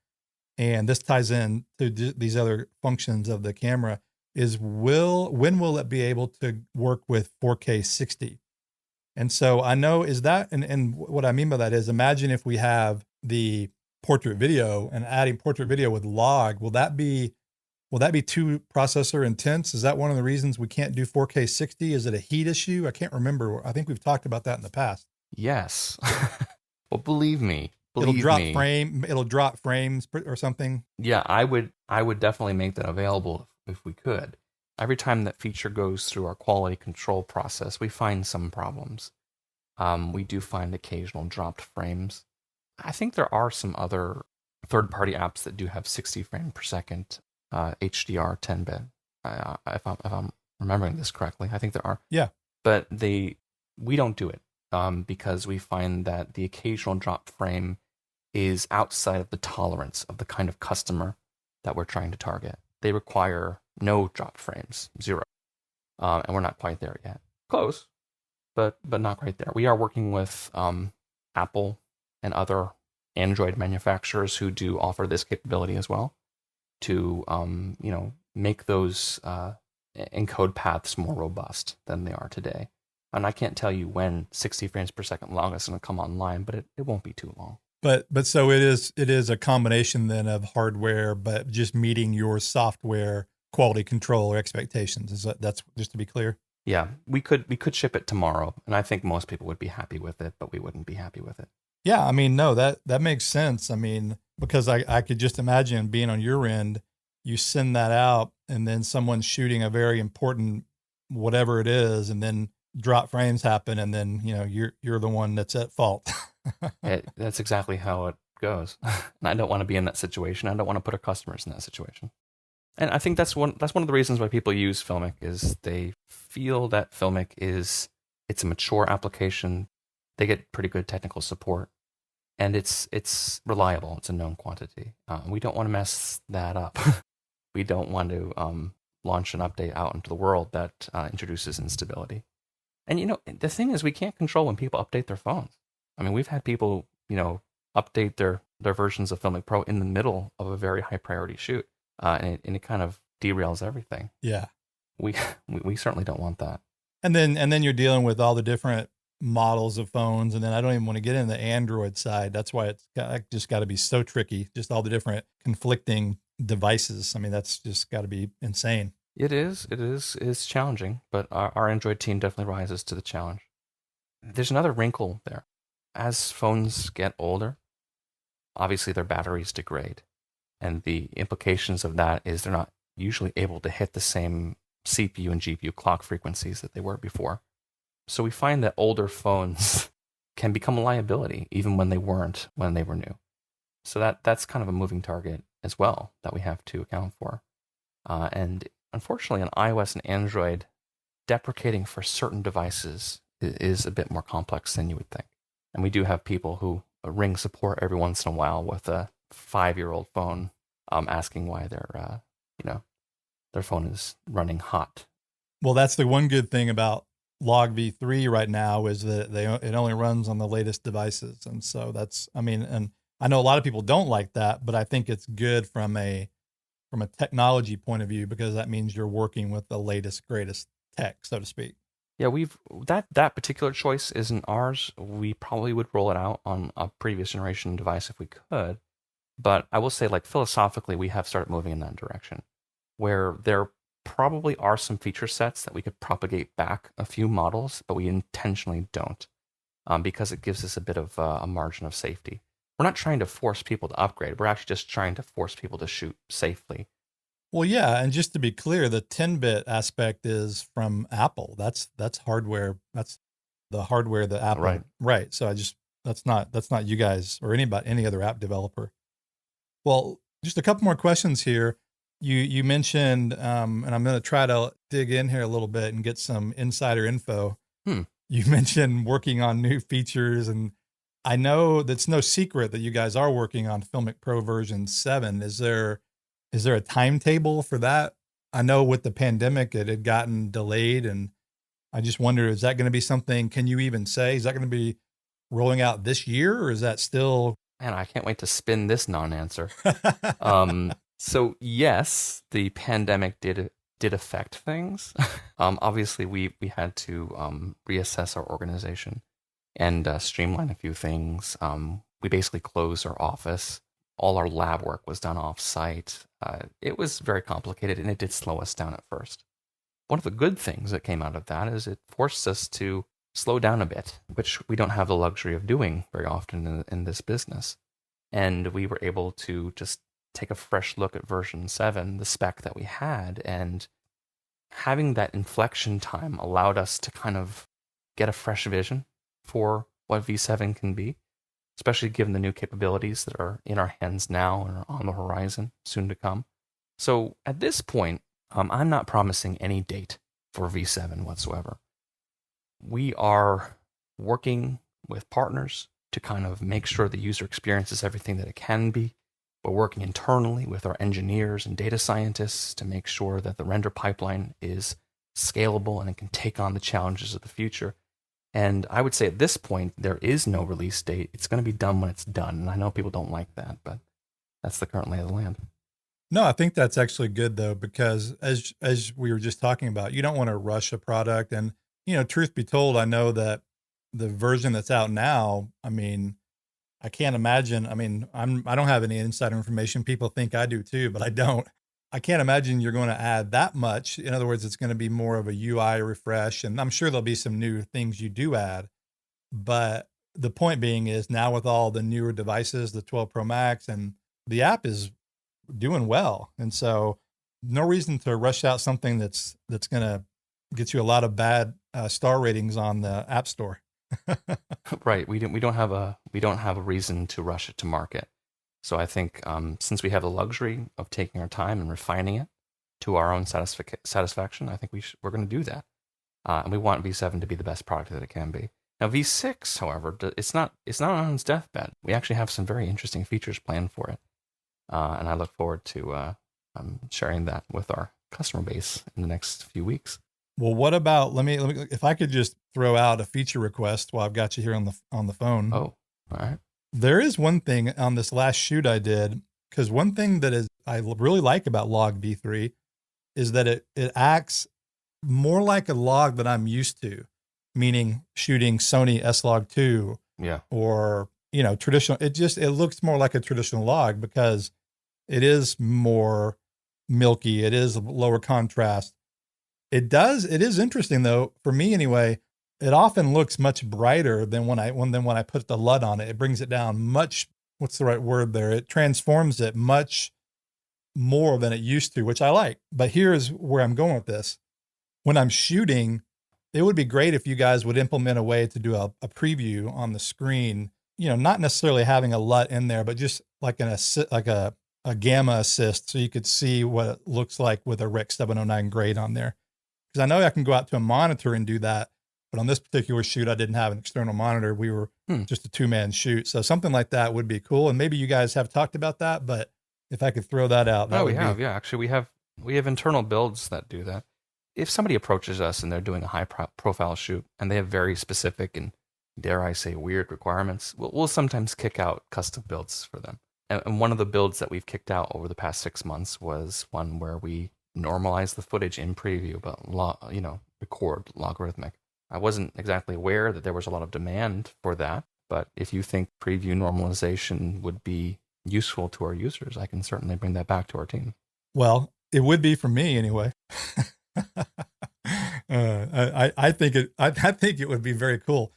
S1: and this ties in to these other functions of the camera, is when will it be able to work with 4K 60? And so I know and what I mean by that is, imagine if we have the portrait video and adding portrait video with log, will that be too processor intense? Is that one of the reasons we can't do 4K 60? Is it a heat issue? I can't remember. I think we've talked about that in the past.
S2: Yes. Well, believe me, Believe me,
S1: it'll drop frames or something.
S2: yeah, I would definitely make that available if we could. Every time that feature goes through our quality control process, we find some problems. We do find occasional dropped frames. I think there are some other third-party apps that do have 60 frames per second HDR 10-bit. If I'm remembering this correctly, I think there are.
S1: Yeah.
S2: But we don't do it because we find that the occasional dropped frame is outside of the tolerance of the kind of customer that we're trying to target. They require no dropped frames, 0. And we're not quite there yet. Close, but not quite there. We are working with Apple and other Android manufacturers who do offer this capability as well to make those encode paths more robust than they are today. And I can't tell you when 60 frames per second long is going to come online, but it won't be too long.
S1: But so it is a combination then of hardware, but just meeting your software quality control or expectations. That's just to be clear?
S2: Yeah, we could ship it tomorrow, and I think most people would be happy with it, but we wouldn't be happy with it.
S1: Yeah, I mean, no, that makes sense. I mean, because I could just imagine being on your end, you send that out, and then someone's shooting a very important whatever it is, and then drop frames happen, and then you're the one that's at fault.
S2: That's exactly how it goes. And I don't want to be in that situation. I don't want to put our customers in that situation. And I think that's one of the reasons why people use FiLMiC is they feel that FiLMiC it's a mature application. They get pretty good technical support, and it's reliable. It's a known quantity. We don't want to mess that up. We don't want to launch an update out into the world that introduces instability. And the thing is, we can't control when people update their phones. I mean, we've had people update their versions of FiLMiC Pro in the middle of a very high priority shoot, and it kind of derails everything.
S1: Yeah,
S2: we certainly don't want that.
S1: And then you're dealing with all the different models of phones, and then I don't even want to get into the Android side. That's why it's just got to be so tricky. Just all the different conflicting devices. I mean, that's just got to be insane.
S2: It is challenging, but our Android team definitely rises to the challenge. There's another wrinkle there. As phones get older, obviously their batteries degrade. And the implications of that is they're not usually able to hit the same CPU and GPU clock frequencies that they were before. So we find that older phones can become a liability, even when they weren't when they were new. So that's kind of a moving target as well that we have to account for. And unfortunately, on iOS and Android, deprecating for certain devices is a bit more complex than you would think. And we do have people who ring support every once in a while with a 5-year-old phone, asking why their phone is running hot.
S1: Well, that's the one good thing about LogV3 right now is that it only runs on the latest devices, and so and I know a lot of people don't like that, but I think it's good from a technology point of view because that means you're working with the latest greatest tech, so to speak.
S2: Yeah, that particular choice isn't ours. We probably would roll it out on a previous generation device if we could. But I will say, philosophically, we have started moving in that direction, where there probably are some feature sets that we could propagate back a few models, but we intentionally don't, because it gives us a bit of a margin of safety. We're not trying to force people to upgrade. We're actually just trying to force people to shoot safely.
S1: Well, yeah, and just to be clear, the 10-bit aspect is from Apple. That's hardware. That's the hardware that Apple. Right. So that's not you guys or any other app developer. Well, just a couple more questions here. You mentioned, and I'm going to try to dig in here a little bit and get some insider info. You mentioned working on new features, and I know that's no secret that you guys are working on FiLMiC Pro version 7. Is there a timetable for that? I know with the pandemic, it had gotten delayed, and I just wonder, is that going to be something, can you even say, is that going to be rolling out this year, or is that still?
S2: Man, I can't wait to spin this non-answer. So yes, the pandemic did affect things. Obviously, we had to reassess our organization and streamline a few things. We basically closed our office. All our lab work was done off-site. It was very complicated, and it did slow us down at first. One of the good things that came out of that is it forced us to slow down a bit, which we don't have the luxury of doing very often in this business. And we were able to just take a fresh look at version 7, the spec that we had, and having that inflection time allowed us to kind of get a fresh vision for what V7 can be, especially given the new capabilities that are in our hands now and are on the horizon, soon to come. So at this point, I'm not promising any date for V7 whatsoever. We are working with partners to kind of make sure the user experience is everything that it can be. We're working internally with our engineers and data scientists to make sure that the render pipeline is scalable and it can take on the challenges of the future. And I would say at this point, there is no release date. It's going to be done when it's done. And I know people don't like that, but that's the current lay of the land.
S1: No, I think that's actually good though, because as we were just talking about, you don't want to rush a product. And, truth be told, I know that the version that's out now, I mean, I can't imagine. I mean, I don't have any insider information. People think I do too, but I don't. I can't imagine you're going to add that much. In other words, it's going to be more of a UI refresh, and I'm sure there'll be some new things you do add. But the point being is now with all the newer devices, the 12 Pro Max, and the app is doing well. And so no reason to rush out something that's going to get you a lot of bad star ratings on the App Store.
S2: Right. We don't have a reason to rush it to market. So I think since we have the luxury of taking our time and refining it to our own satisfaction, I think we're going to do that. And we want V7 to be the best product that it can be. Now V6, however, it's not on its deathbed. We actually have some very interesting features planned for it, and I look forward to sharing that with our customer base in the next few weeks.
S1: Well, what about let me if I could just throw out a feature request while I've got you here on the phone.
S2: Oh, all right.
S1: There is one thing on this last shoot I did, because one thing that I really like about LogV3 is that it acts more like a log that I'm used to, meaning shooting Sony S-Log2 or traditional. It looks more like a traditional log because it is more milky. It is lower contrast. It is interesting though, for me anyway. It often looks much brighter than when I put the LUT on it. It brings it down much. What's the right word there? It transforms it much more than it used to, which I like. But here's where I'm going with this. When I'm shooting, it would be great if you guys would implement a way to do a preview on the screen. Not necessarily having a LUT in there, but just like a gamma assist, so you could see what it looks like with a Rec 709 grade on there. Because I know I can go out to a monitor and do that. But on this particular shoot, I didn't have an external monitor. We were just a 2-man shoot. So something like that would be cool. And maybe you guys have talked about that, but if I could throw that out.
S2: We have. Actually, we have internal builds that do that. If somebody approaches us and they're doing a high profile shoot and they have very specific and, dare I say, weird requirements, we'll sometimes kick out custom builds for them. And one of the builds that we've kicked out over the past 6 months was one where we normalize the footage in preview, but record logarithmic. I wasn't exactly aware that there was a lot of demand for that, but if you think preview normalization would be useful to our users, I can certainly bring that back to our team.
S1: Well, it would be for me anyway. I think it would be very cool.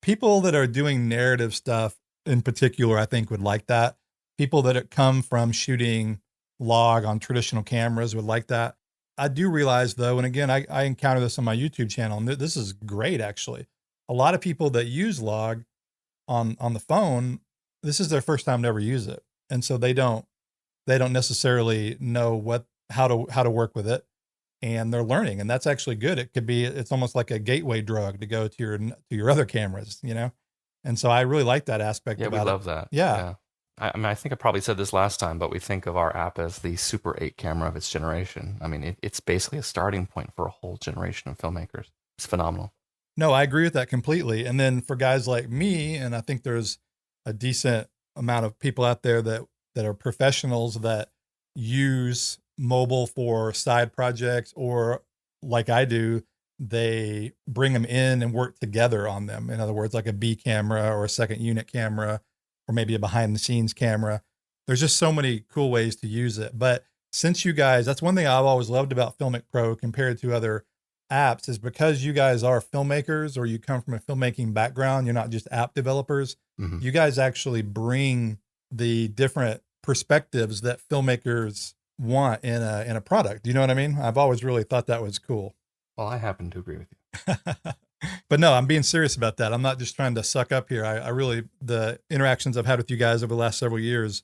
S1: People that are doing narrative stuff in particular, I think would like that. People that come from shooting log on traditional cameras would like that. I do realize though, and again, I encounter this on my YouTube channel, and this is great actually. A lot of people that use log on the phone, this is their first time to ever use it. And so they don't necessarily know how to work with it, and they're learning, and that's actually good. It's almost like a gateway drug to go to your other cameras, And so I really like that aspect about it.
S2: Yeah, we love that.
S1: Yeah.
S2: I mean, I think I probably said this last time, but we think of our app as the Super 8 camera of its generation. I mean, it's basically a starting point for a whole generation of filmmakers. It's phenomenal.
S1: No, I agree with that completely. And then for guys like me, and I think there's a decent amount of people out there that are professionals that use mobile for side projects, or like I do, they bring them in and work together on them. In other words, like a B camera or a second unit camera, or maybe a behind the scenes camera. There's just so many cool ways to use it. But since you guys, that's one thing I've always loved about FiLMiC Pro compared to other apps, is because you guys are filmmakers, or you come from a filmmaking background, you're not just app developers. Mm-hmm. You guys actually bring the different perspectives that filmmakers want in a product. Do you know what I mean? I've always really thought that was cool.
S2: Well, I happen to agree with you.
S1: But no, I'm being serious about that. I'm not just trying to suck up here. I really, the interactions I've had with you guys over the last several years,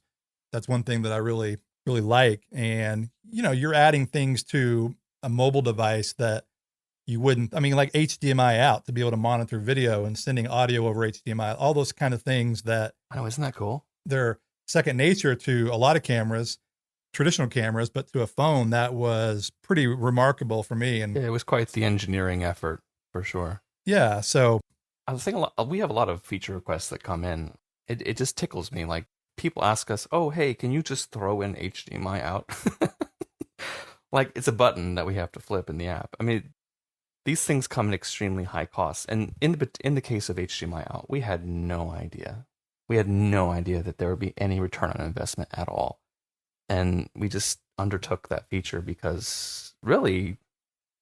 S1: that's one thing that I really, really like. And, you're adding things to a mobile device that you wouldn't, like HDMI out to be able to monitor video and sending audio over HDMI, all those kind of things that
S2: I know, isn't that cool?
S1: They're second nature to a lot of cameras, traditional cameras, but to a phone, that was pretty remarkable for me. And
S2: yeah, it was quite the engineering effort for sure.
S1: Yeah. So
S2: I was thinking we have a lot of feature requests that come in. It just tickles me. Like people ask us, "Oh, hey, can you just throw in HDMI out?" Like it's a button that we have to flip in the app. I mean, these things come at extremely high costs. And in the case of HDMI out, we had no idea. We had no idea that there would be any return on investment at all. And we just undertook that feature because really,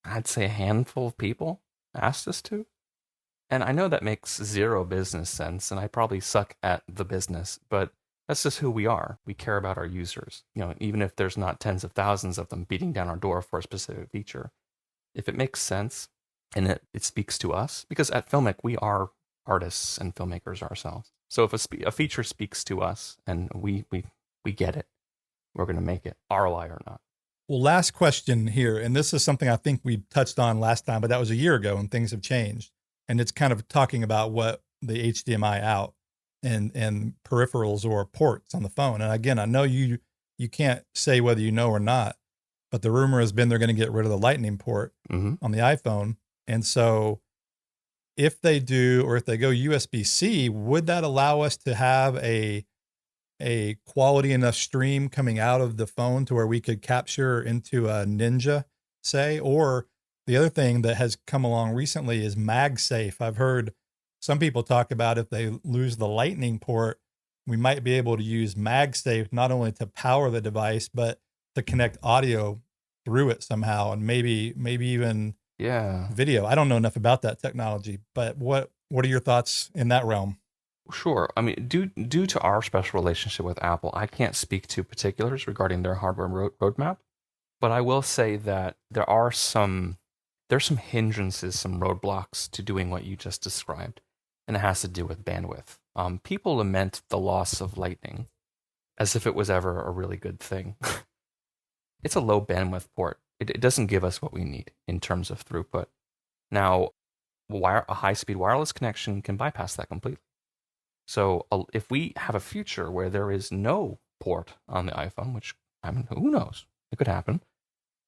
S2: I'd say a handful of people asked us to. And I know that makes zero business sense, and I probably suck at the business, but that's just who we are. We care about our users. Even if there's not tens of thousands of them beating down our door for a specific feature, if it makes sense and it speaks to us, because at FiLMMAKIng, we are artists and filmmakers ourselves. So if a feature speaks to us and we get it, we're going to make it, ROI or not.
S1: Well, last question here, and this is something I think we touched on last time, but that was a year ago and things have changed. And it's kind of talking about what the HDMI out and peripherals or ports on the phone. And again, I know you can't say whether you know or not, but the rumor has been they're going to get rid of the Lightning port on the iPhone. And so if they do, or if they go USB-C, would that allow us to have a quality enough stream coming out of the phone to where we could capture into a Ninja, say? Or the other thing that has come along recently is MagSafe. I've heard some people talk about if they lose the Lightning port, we might be able to use MagSafe not only to power the device, but to connect audio through it somehow, and maybe even video. I don't know enough about that technology, but what are your thoughts in that realm?
S2: Sure. I mean, due to our special relationship with Apple, I can't speak to particulars regarding their hardware roadmap, but I will say that there's some hindrances, some roadblocks to doing what you just described, and it has to do with bandwidth. People lament the loss of Lightning as if it was ever a really good thing. It's a low bandwidth port. It doesn't give us what we need in terms of throughput. Now, a high-speed wireless connection can bypass that completely. So if we have a future where there is no port on the iPhone, which, who knows, it could happen,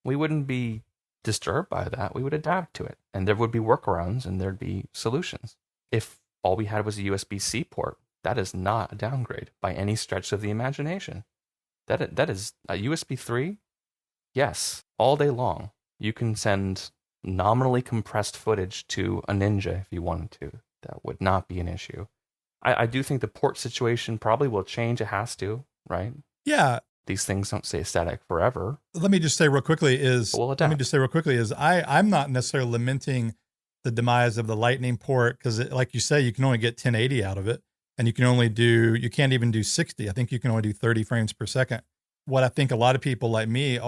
S2: we wouldn't be disturbed by that. We would adapt to it, and there would be workarounds and there'd be solutions. If all we had was a USB-C port, that is not a downgrade by any stretch of the imagination. That is a USB 3. Yes, all day long. You can send nominally compressed footage to a Ninja if you wanted to. That would not be an issue. I do think the port situation probably will change. It has to, right?
S1: Yeah.
S2: These things don't stay static forever.
S1: Let me just say real quickly I'm not necessarily lamenting the demise of the Lightning port, because like you say, you can only get 1080 out of it, and you can't even do 60. I think you can only do 30 frames per second. What I think a lot of people like me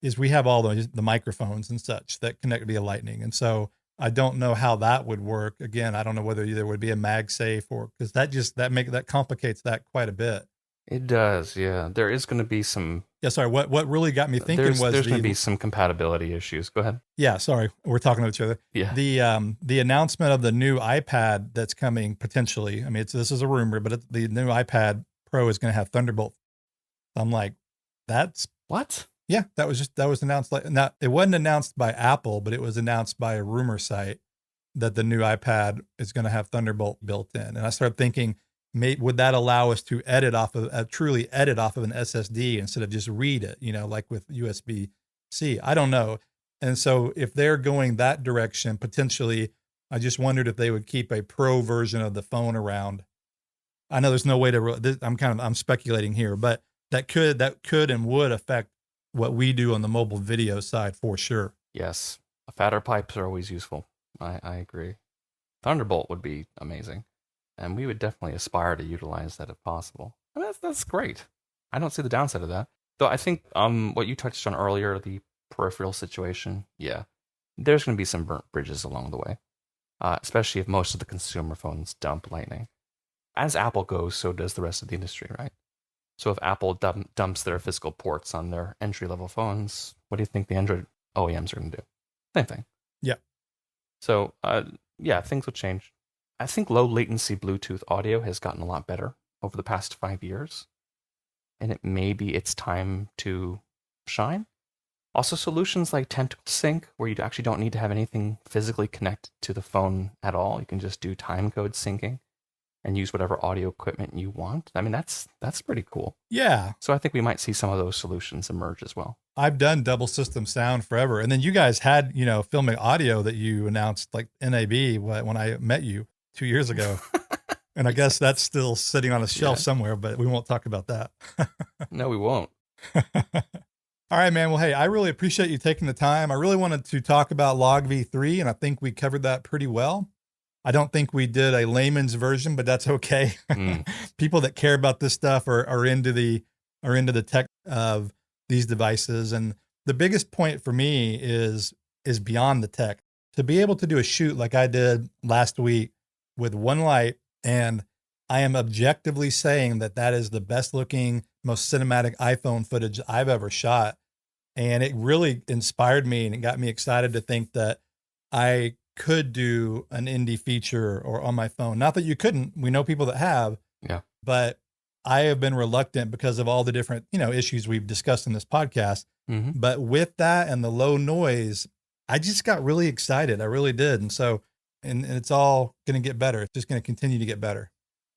S1: is we have all the microphones and such that connect via Lightning. And so I don't know how that would work. Again, I don't know whether there would be a MagSafe, or because that complicates that quite a bit.
S2: It does, yeah. There is going to be some.
S1: Yeah, sorry. What really got me thinking
S2: there's
S1: was
S2: going to be some compatibility issues. Go ahead.
S1: Yeah, sorry, we're talking to each other.
S2: Yeah.
S1: The announcement of the new iPad that's coming potentially. I mean, this is a rumor, but the new iPad Pro is going to have Thunderbolt. I'm like, that's
S2: what?
S1: Yeah, that was announced. Now, it wasn't announced by Apple, but it was announced by a rumor site that the new iPad is going to have Thunderbolt built in. And I started thinking, would that allow us to truly edit off of an SSD instead of just read it, like with USB-C? I don't know. And so if they're going that direction, potentially, I just wondered if they would keep a pro version of the phone around. I know there's no way to. I'm speculating here, but that could and would affect what we do on the mobile video side for sure.
S2: Yes. Fatter pipes are always useful. I agree. Thunderbolt would be amazing. And we would definitely aspire to utilize that if possible. I mean, that's great. I don't see the downside of that. Though I think what you touched on earlier, the peripheral situation, yeah, there's going to be some burnt bridges along the way, especially if most of the consumer phones dump Lightning. As Apple goes, so does the rest of the industry, right? So if Apple dumps their physical ports on their entry-level phones, what do you think the Android OEMs are going to do? Same thing.
S1: Yeah.
S2: So, yeah, things will change. I think low latency Bluetooth audio has gotten a lot better over the past 5 years. And maybe it's time to shine. Also, solutions like Tentacle Sync, where you actually don't need to have anything physically connected to the phone at all. You can just do timecode syncing and use whatever audio equipment you want. I mean, that's pretty cool.
S1: Yeah.
S2: So I think we might see some of those solutions emerge as well.
S1: I've done double system sound forever. And then you guys had, FiLMiC audio that you announced like NAB when I met you 2 years ago. And I guess that's still sitting on a shelf somewhere, but we won't talk about that.
S2: No, we won't.
S1: All right, man. Well, hey, I really appreciate you taking the time. I really wanted to talk about LogV3, and I think we covered that pretty well. I don't think we did a layman's version, but that's okay. People that care about this stuff are into the tech of these devices. And the biggest point for me is beyond the tech. To be able to do a shoot like I did last week with one light, and I am objectively saying that is the best looking, most cinematic iPhone footage I've ever shot. And it really inspired me, and it got me excited to think that I could do an indie feature or on my phone. Not that you couldn't. We know people that have.
S2: Yeah.
S1: But I have been reluctant because of all the different, issues we've discussed in this podcast.
S2: Mm-hmm.
S1: But with that and the low noise, I just got really excited. I really did. And so, and it's all going to get better. It's just going to continue to get better.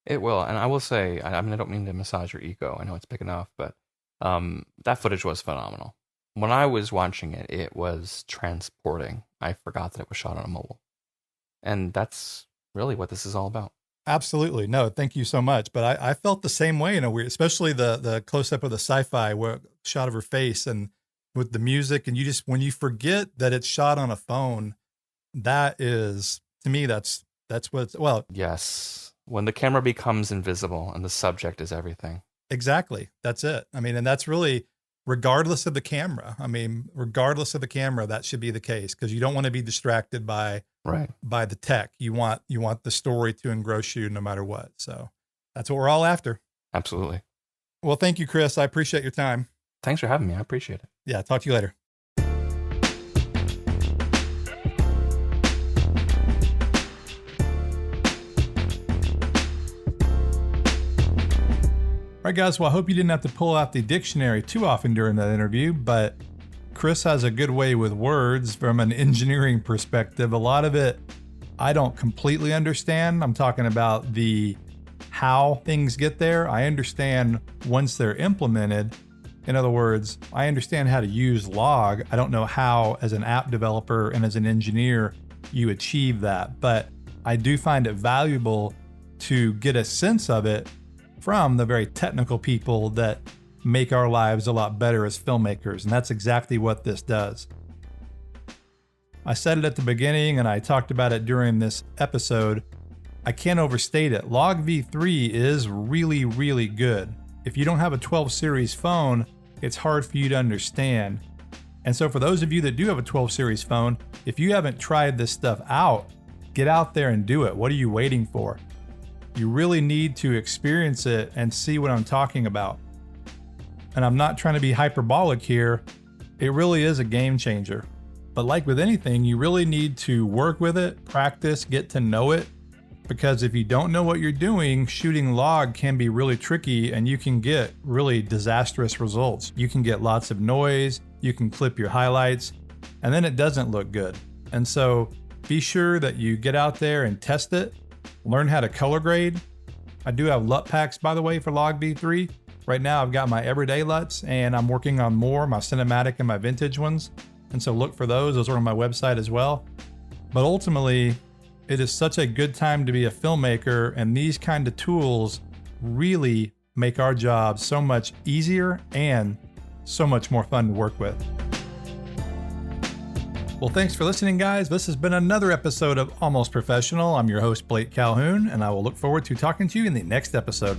S2: It will. And I will say, I mean, I don't mean to massage your ego. I know it's big enough, but that footage was phenomenal. When I was watching it, it was transporting. I forgot that it was shot on a mobile. And that's really what this is all about.
S1: Absolutely. No, thank you so much. But I felt the same way, especially the close-up of the sci-fi shot of her face and with the music. And when you forget that it's shot on a phone, that is, to me, that's what's, well.
S2: Yes. When the camera becomes invisible and the subject is everything.
S1: Exactly. That's it. I mean, and that's really, regardless of the camera. I mean, regardless of the camera, that should be the case, because you don't want to be distracted by the tech. You want the story to engross you no matter what. So that's what we're all after.
S2: Absolutely.
S1: Well, thank you, Chris. I appreciate your time.
S2: Thanks for having me. I appreciate it.
S1: Yeah. Talk to you later. All right, guys. Well, I hope you didn't have to pull out the dictionary too often during that interview, but Chris has a good way with words from an engineering perspective. A lot of it I don't completely understand. I'm talking about the how things get there. I understand once they're implemented. In other words, I understand how to use log. I don't know how, as an app developer and as an engineer, you achieve that. But I do find it valuable to get a sense of it from the very technical people that make our lives a lot better as filmmakers. And that's exactly what this does. I said it at the beginning and I talked about it during this episode. I can't overstate it. LogV3 is really, really good. If you don't have a 12 series phone, it's hard for you to understand. And so for those of you that do have a 12 series phone, if you haven't tried this stuff out, get out there and do it. What are you waiting for? You really need to experience it and see what I'm talking about. And I'm not trying to be hyperbolic here. It really is a game changer. But like with anything, you really need to work with it, practice, get to know it. Because if you don't know what you're doing, shooting log can be really tricky and you can get really disastrous results. You can get lots of noise, you can clip your highlights, and then it doesn't look good. And so be sure that you get out there and test it. Learn how to color grade. I do have LUT packs, by the way, for LogV3. Right now, I've got my everyday LUTs, and I'm working on more, my cinematic and my vintage ones. And so look for those. Those are on my website as well. But ultimately, it is such a good time to be a filmmaker, and these kind of tools really make our job so much easier and so much more fun to work with. Well, thanks for listening, guys. This has been another episode of Almost Professional. I'm your host, Blake Calhoun, and I will look forward to talking to you in the next episode.